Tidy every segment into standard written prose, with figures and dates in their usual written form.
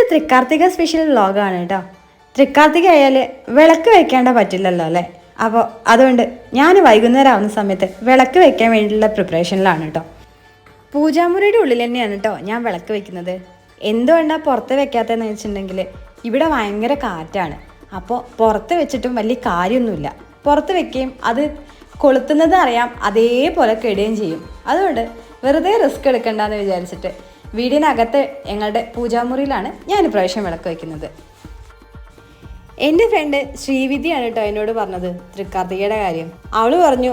ഇന്നൊരു തൃക്കാർത്തിക സ്പെഷ്യൽ വ്ളോഗാണ് കേട്ടോ. തൃക്കാർത്തിക ആയാൽ വിളക്ക് വെക്കേണ്ട പറ്റില്ലല്ലോ അല്ലേ. അപ്പോൾ അതുകൊണ്ട് ഞാൻ വൈകുന്നേരം ആവുന്ന സമയത്ത് വിളക്ക് വെക്കാൻ വേണ്ടിയിട്ടുള്ള പ്രിപ്പറേഷനിലാണ് കേട്ടോ. പൂജാമുറിയുടെ ഉള്ളിൽ തന്നെയാണ് കേട്ടോ ഞാൻ വിളക്ക് വെക്കുന്നത്. എന്തുകൊണ്ടാണ് പുറത്ത് വെക്കാത്തതെന്ന് വെച്ചിട്ടുണ്ടെങ്കിൽ ഇവിടെ ഭയങ്കര കാറ്റാണ്. അപ്പോൾ പുറത്ത് വെച്ചിട്ടും വലിയ കാര്യമൊന്നുമില്ല. പുറത്ത് വെക്കുകയും അത് കൊളുത്തുന്നത് അറിയാം, അതേപോലെ കെടുകയും ചെയ്യും. അതുകൊണ്ട് വെറുതെ റിസ്ക് എടുക്കണ്ടെന്ന് വിചാരിച്ചിട്ട് വീടിനകത്ത് ഞങ്ങളുടെ പൂജാമുറിയിലാണ് ഞാൻ പ്രാവശ്യം വിളക്ക് വയ്ക്കുന്നത്. എൻ്റെ ഫ്രണ്ട് ശ്രീവിദ്യയാണ് കേട്ടോ എന്നോട് പറഞ്ഞത് തൃക്കാർത്തികയുടെ കാര്യം. അവൾ പറഞ്ഞു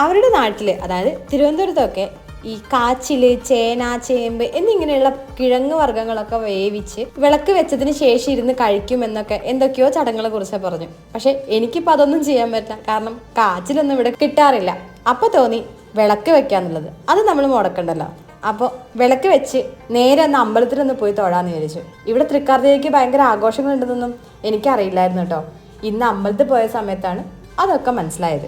അവരുടെ നാട്ടിൽ, അതായത് തിരുവനന്തപുരത്തൊക്കെ ഈ കാച്ചിൽ, ചേന, ചേമ്പ് എന്നിങ്ങനെയുള്ള കിഴങ്ങ് വർഗ്ഗങ്ങളൊക്കെ വേവിച്ച് വിളക്ക് വെച്ചതിന് ശേഷം ഇരുന്ന് കഴിക്കുമെന്നൊക്കെ എന്തൊക്കെയോ ചടങ്ങുകളെ കുറിച്ച് പറഞ്ഞു. പക്ഷെ എനിക്കിപ്പോൾ അതൊന്നും ചെയ്യാൻ പറ്റില്ല, കാരണം കാച്ചിലൊന്നും ഇവിടെ കിട്ടാറില്ല. അപ്പോൾ തോന്നി വിളക്ക് വെക്കാന്നുള്ളത്, അത് നമ്മൾ മുടക്കണ്ടല്ലോ. അപ്പോൾ വിളക്ക് വെച്ച് നേരെ ഒന്ന് അമ്പലത്തിലൊന്ന് പോയി തൊഴാന്ന് വിചാരിച്ചു. ഇവിടെ തൃക്കാർത്തികയ്ക്ക് ഭയങ്കര ആഘോഷങ്ങളുണ്ടെന്നൊന്നും എനിക്കറിയില്ലായിരുന്നു കേട്ടോ. ഇന്ന് അമ്പലത്തിൽ പോയ സമയത്താണ് അതൊക്കെ മനസ്സിലായത്.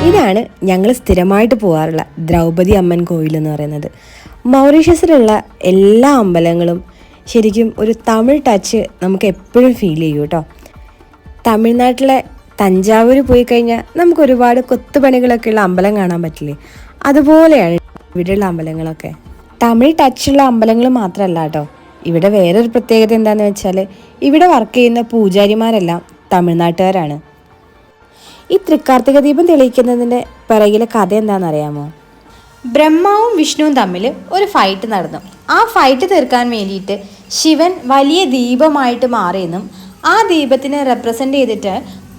ഇതാണ് ഞങ്ങൾ സ്ഥിരമായിട്ട് പോകാറുള്ള ദ്രൗപദി അമ്മൻ കോയിൽ എന്ന് പറയുന്നത്. മൗറീഷ്യസിലുള്ള എല്ലാ അമ്പലങ്ങളും ശരിക്കും ഒരു തമിഴ് ടച്ച് നമുക്ക് എപ്പോഴും ഫീൽ ചെയ്യും കേട്ടോ. തമിഴ്നാട്ടിലെ തഞ്ചാവൂർ പോയി കഴിഞ്ഞാൽ നമുക്ക് ഒരുപാട് കൊത്തുപണികളൊക്കെ ഉള്ള അമ്പലം കാണാൻ പറ്റില്ലേ, അതുപോലെയാണ് ഇവിടെയുള്ള അമ്പലങ്ങളൊക്കെ. തമിഴ് ടച്ചുള്ള അമ്പലങ്ങൾ മാത്രമല്ല കേട്ടോ, ഇവിടെ വേറൊരു പ്രത്യേകത എന്താണെന്ന് വെച്ചാൽ ഇവിടെ വർക്ക് ചെയ്യുന്ന പൂജാരിമാരെല്ലാം തമിഴ്നാട്ടുകാരാണ്. ഈ തൃക്കാർത്തിക ദീപം തെളിയിക്കുന്നതിൻ്റെ പിറകിലെ കഥ എന്താണെന്നറിയാമോ? ബ്രഹ്മാവും വിഷ്ണുവും തമ്മിൽ ഒരു ഫൈറ്റ് നടന്നു. ആ ഫൈറ്റ് തീർക്കാൻ വേണ്ടിയിട്ട് ശിവൻ വലിയ ദീപമായിട്ട് മാറിയെന്നും ആ ദീപത്തിനെ റെപ്രസെൻ്റ് ചെയ്തിട്ട്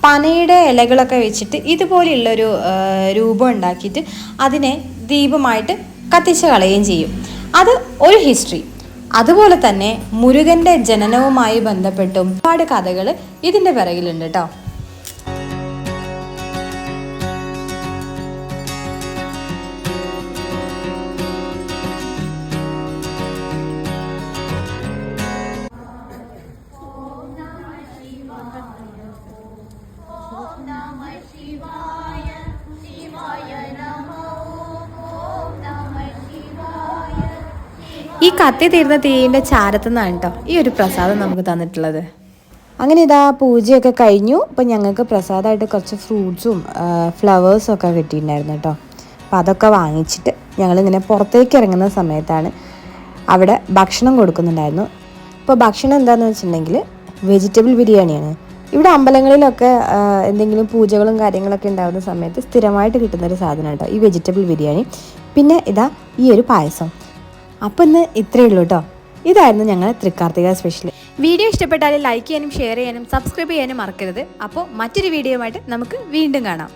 പനയുടെ ഇലകളൊക്കെ വെച്ചിട്ട് ഇതുപോലെയുള്ളൊരു രൂപം ഉണ്ടാക്കിയിട്ട് അതിനെ ദീപമായിട്ട് കത്തിച്ച് കളയുകയും ചെയ്യും. അത് ഒരു ഹിസ്റ്ററി. അതുപോലെ തന്നെ മുരുകൻ്റെ ജനനവുമായി ബന്ധപ്പെട്ടും ഒരുപാട് കഥകൾ ഇതിൻ്റെ പിറകിലുണ്ട് കേട്ടോ. ഈ കത്തി തീർന്ന തീയിൻ്റെ ചാരത്തു നിന്നാണ് കേട്ടോ ഈ ഒരു പ്രസാദം നമുക്ക് തന്നിട്ടുള്ളത്. അങ്ങനെ ഇതാ പൂജയൊക്കെ കഴിഞ്ഞു. അപ്പം ഞങ്ങൾക്ക് പ്രസാദമായിട്ട് കുറച്ച് ഫ്രൂട്ട്സും ഫ്ലവേഴ്സും ഒക്കെ കിട്ടിയിട്ടുണ്ടായിരുന്നു കേട്ടോ. അപ്പോൾ അതൊക്കെ വാങ്ങിച്ചിട്ട് ഞങ്ങളിങ്ങനെ പുറത്തേക്ക് ഇറങ്ങുന്ന സമയത്താണ് അവിടെ ഭക്ഷണം കൊടുക്കുന്നുണ്ടായിരുന്നു. അപ്പോൾ ഭക്ഷണം എന്താണെന്ന് വെച്ചിട്ടുണ്ടെങ്കിൽ വെജിറ്റബിൾ ബിരിയാണിയാണ്. ഇവിടെ അമ്പലങ്ങളിലൊക്കെ എന്തെങ്കിലും പൂജകളും കാര്യങ്ങളൊക്കെ ഉണ്ടാകുന്ന സമയത്ത് സ്ഥിരമായിട്ട് കിട്ടുന്നൊരു സാധനം കേട്ടോ ഈ വെജിറ്റബിൾ ബിരിയാണി. പിന്നെ ഇതാ ഈ ഒരു പായസം. അപ്പോൾ ഇന്ന് ഇത്രയേ ഉള്ളൂ കേട്ടോ. ഇതായിരുന്നു ഞങ്ങൾ തൃക്കാർത്തിക സ്പെഷ്യൽ. വീഡിയോ ഇഷ്ടപ്പെട്ടാൽ ലൈക്ക് ചെയ്യാനും ഷെയർ ചെയ്യാനും സബ്സ്ക്രൈബ് ചെയ്യാനും മറക്കരുത്. അപ്പോൾ മറ്റൊരു വീഡിയോയുമായിട്ട് നമുക്ക് വീണ്ടും കാണാം.